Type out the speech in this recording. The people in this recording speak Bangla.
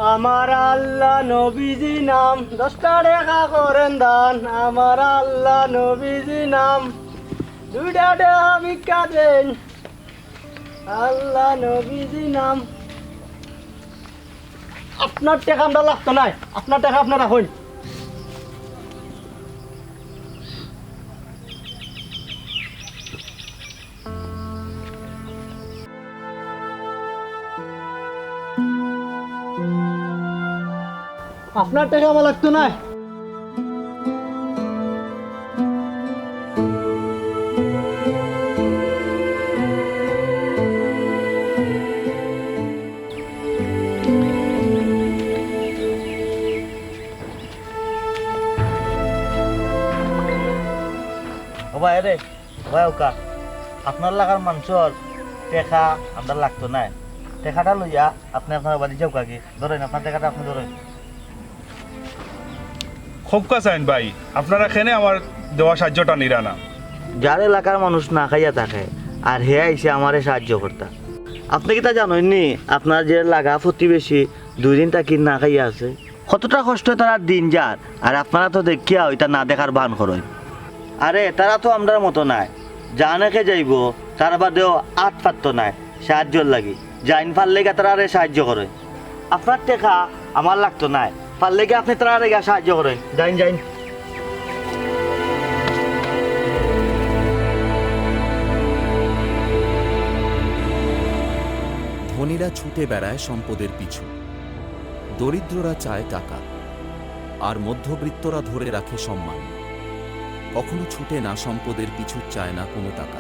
আমার আল্লাহ নবীজি নাম 10টা টাকা করেন দান। আমার আল্লাহ নবীজি নাম 2টা টাকা ভিক্ষা দেন। আল্লাহ নবীজি নাম। আপনার টাকা আমরা লাগতো নাই, আপনার টাকা আপনারা হইন। আপনার টাকা আমার লাগতো না। ভাই রে ভাই ওকা আপনার লাগার মানুষের টেকা আমরা লাগতো না। টেকাটা লইয়া আপনি আপনার বাড়ি যাও কাকি ধরেন, আপনার টেকাটা আপনি ধরেন। খুব কাছাইন ভাই, আপনারা খেনে আমার দেওয়া সাহায্যটা নিরা না। যার এলাকার মানুষ না খাইয়া থাকে আর হে আইসে আমারে সাহায্য করতা। আপনি কি তা জানেননি আপনার যে লাগা প্রতিবেশী 2 দিন তাকি না খাইয়া আছে? কতটা কষ্ট তারা দিন যার, আর আপনারা তো দেখিয়া ওইটা না দেখার ভান করেন। আরে তারা তো আমরার মতো নাই, জানেকে যাইব তার বাদেও আট পাত্ত নাই সাহায্যর লাগি। যাইন পারলে গা তারা সাহায্য করে। আপনার টেকা আমার লাগতো নাই, পারলে গিয়ে আপনি তারা গা সাহায্য করেন। যাইন যাইন। ধনীরা ছুটে বেড়ায় সম্পদের পিছু, দরিদ্ররা চায় টাকা, আর মধ্যবিত্তরা ধরে রাখে সম্মান। কখনো ছুটে না সম্পদের পিছু, চায় না কোনো টাকা।